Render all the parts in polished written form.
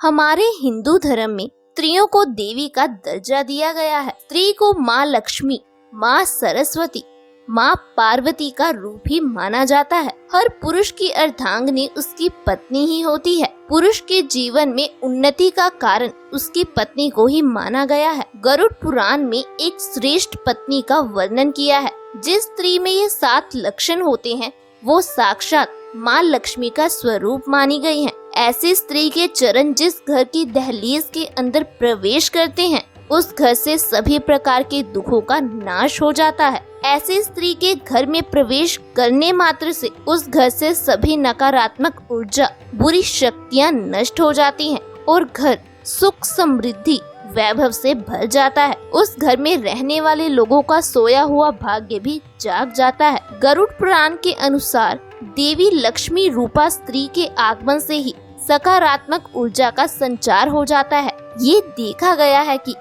हमारे हिंदू धर्म में स्त्रियों को देवी का दर्जा दिया गया है। स्त्री को माँ लक्ष्मी, माँ सरस्वती, माँ पार्वती का रूप ही माना जाता है। हर पुरुष की अर्धांगिनी उसकी पत्नी ही होती है। पुरुष के जीवन में उन्नति का कारण उसकी पत्नी को ही माना गया है। गरुड़ पुराण में एक श्रेष्ठ पत्नी का वर्णन किया है। जिस स्त्री में ये 7 लक्षण होते हैं वो साक्षात माँ लक्ष्मी का स्वरूप मानी गई है। ऐसी स्त्री के चरण जिस घर की दहलीज के अंदर प्रवेश करते हैं उस घर से सभी प्रकार के दुखों का नाश हो जाता है। ऐसी स्त्री के घर में प्रवेश करने मात्र से उस घर से सभी नकारात्मक ऊर्जा, बुरी शक्तियाँ नष्ट हो जाती हैं और घर सुख, समृद्धि, वैभव से भर जाता है। उस घर में रहने वाले लोगों का सोया हुआ भाग्य भी जाग जाता है। गरुड़ पुराण के अनुसार देवी लक्ष्मी रूपा स्त्री के आगमन से ही सकारात्मक ऊर्जा का संचार हो जाता है। ये देखा गया है कि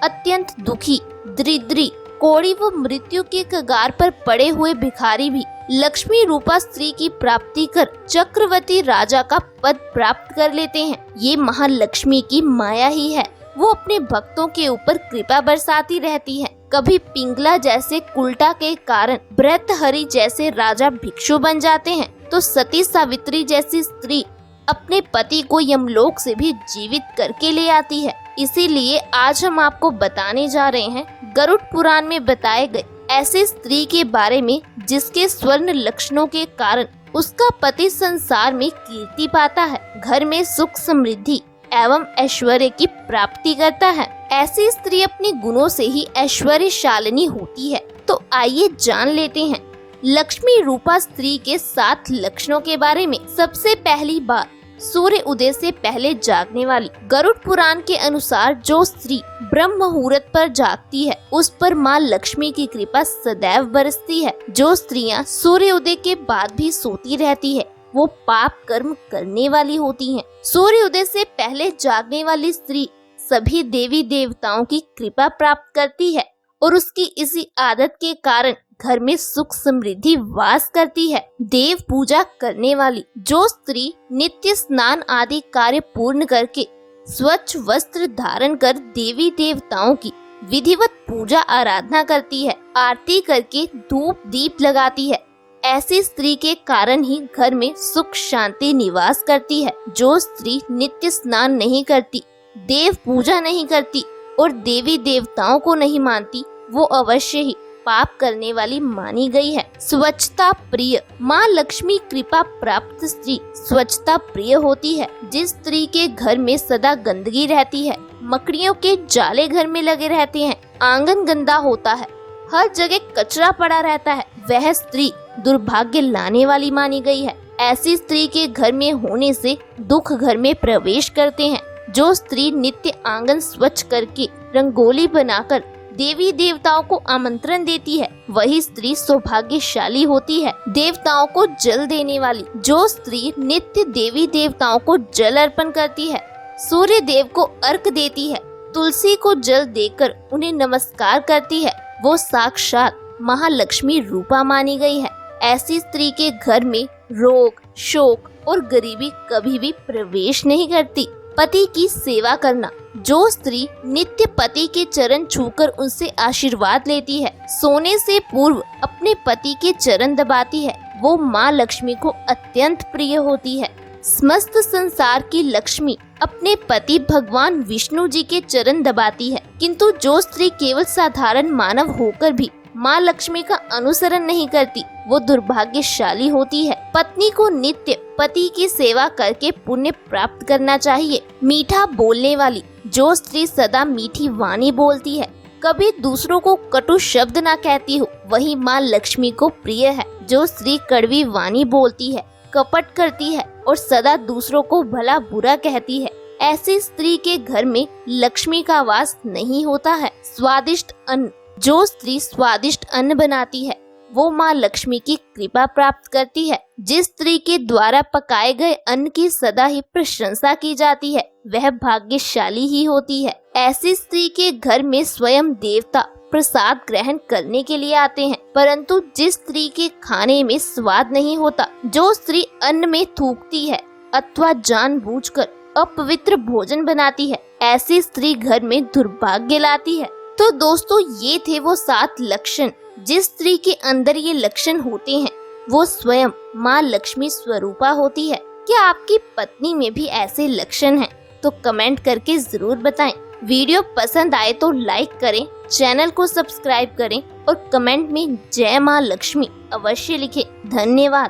अत्यंत दुखी, दरिद्री, कोढ़ी व मृत्यु के कगार पर पड़े हुए भिखारी भी लक्ष्मी रूपा स्त्री की प्राप्ति कर चक्रवर्ती राजा का पद प्राप्त कर लेते हैं। ये महालक्ष्मी की माया ही है। वो अपने भक्तों के ऊपर कृपा बरसाती रहती है। कभी पिंगला जैसे कुलटा के कारण भर्तृहरि जैसे राजा भिक्षु बन जाते हैं तो सती सावित्री जैसी स्त्री अपने पति को यमलोक से भी जीवित करके ले आती है। इसीलिए आज हम आपको बताने जा रहे हैं गरुड़ पुराण में बताए गए ऐसे स्त्री के बारे में जिसके स्वर्ण लक्षणों के कारण उसका पति संसार में कीर्ति पाता है, घर में सुख, समृद्धि एवं ऐश्वर्य की प्राप्ति करता है। ऐसी स्त्री अपने गुणों से ही ऐश्वर्यशालिनी होती है। तो आइए जान लेते हैं लक्ष्मी रूपा स्त्री के 7 लक्षणों के बारे में। सबसे पहली बात, सूर्य उदय से पहले जागने वाली। गरुड़ पुराण के अनुसार जो स्त्री ब्रह्म मुहूर्त पर जागती है उस पर माँ लक्ष्मी की कृपा सदैव बरसती है। जो स्त्रियाँ सूर्य उदय के बाद भी सोती रहती है वो पाप कर्म करने वाली होती हैं। सूर्य उदय से पहले जागने वाली स्त्री सभी देवी देवताओं की कृपा प्राप्त करती है और उसकी इसी आदत के कारण घर में सुख, समृद्धि वास करती है। देव पूजा करने वाली जो स्त्री नित्य स्नान आदि कार्य पूर्ण करके स्वच्छ वस्त्र धारण कर देवी देवताओं की विधिवत पूजा आराधना करती है, आरती करके धूप दीप लगाती है, ऐसी स्त्री के कारण ही घर में सुख शांति निवास करती है। जो स्त्री नित्य स्नान नहीं करती, देव पूजा नहीं करती और देवी देवताओं को नहीं मानती वो अवश्य ही पाप करने वाली मानी गई है। स्वच्छता प्रिय, माँ लक्ष्मी कृपा प्राप्त स्त्री स्वच्छता प्रिय होती है। जिस स्त्री के घर में सदा गंदगी रहती है, मकड़ियों के जाले घर में लगे रहते हैं, आंगन गंदा होता है, हर जगह कचरा पड़ा रहता है, वह स्त्री दुर्भाग्य लाने वाली मानी गई है। ऐसी स्त्री के घर में होने से दुख घर में प्रवेश करते हैं। जो स्त्री नित्य आंगन स्वच्छ करके रंगोली बनाकर देवी देवताओं को आमंत्रण देती है वही स्त्री सौभाग्यशाली होती है। देवताओं को जल देने वाली, जो स्त्री नित्य देवी देवताओं को जल अर्पण करती है, सूर्य देव को अर्घ देती है, तुलसी को जल देकर उन्हें नमस्कार करती है, वो साक्षात महालक्ष्मी रूपा मानी गई है। ऐसी स्त्री के घर में रोग, शोक और गरीबी कभी भी प्रवेश नहीं करती। पति की सेवा करना, जो स्त्री नित्य पति के चरण छूकर उनसे आशीर्वाद लेती है, सोने से पूर्व अपने पति के चरण दबाती है, वो माँ लक्ष्मी को अत्यंत प्रिय होती है। समस्त संसार की लक्ष्मी अपने पति भगवान विष्णु जी के चरण दबाती है, किंतु जो स्त्री केवल साधारण मानव होकर भी माँ लक्ष्मी का अनुसरण नहीं करती वो दुर्भाग्यशाली होती है। पत्नी को नित्य पति की सेवा करके पुण्य प्राप्त करना चाहिए। मीठा बोलने वाली, जो स्त्री सदा मीठी वाणी बोलती है, कभी दूसरों को कटु शब्द ना कहती हो वही माँ लक्ष्मी को प्रिय है। जो स्त्री कड़वी वाणी बोलती है, कपट करती है और सदा दूसरों को भला बुरा कहती है, ऐसी स्त्री के घर में लक्ष्मी का वास नहीं होता है। स्वादिष्ट अन्न, जो स्त्री स्वादिष्ट अन्न बनाती है वो माँ लक्ष्मी की कृपा प्राप्त करती है। जिस स्त्री के द्वारा पकाए गए अन्न की सदा ही प्रशंसा की जाती है वह भाग्यशाली ही होती है। ऐसी स्त्री के घर में स्वयं देवता प्रसाद ग्रहण करने के लिए आते हैं, परंतु जिस स्त्री के खाने में स्वाद नहीं होता, जो स्त्री अन्न में थूकती है अथवा जानबूझकर अपवित्र भोजन बनाती है, ऐसी स्त्री घर में दुर्भाग्य लाती है। तो दोस्तों, ये थे वो 7 लक्षण। जिस स्त्री के अंदर ये लक्षण होते हैं वो स्वयं माँ लक्ष्मी स्वरूपा होती है। क्या आपकी पत्नी में भी ऐसे लक्षण हैं? तो कमेंट करके जरूर बताएं। वीडियो पसंद आए तो लाइक करें, चैनल को सब्सक्राइब करें और कमेंट में जय माँ लक्ष्मी अवश्य लिखें। धन्यवाद।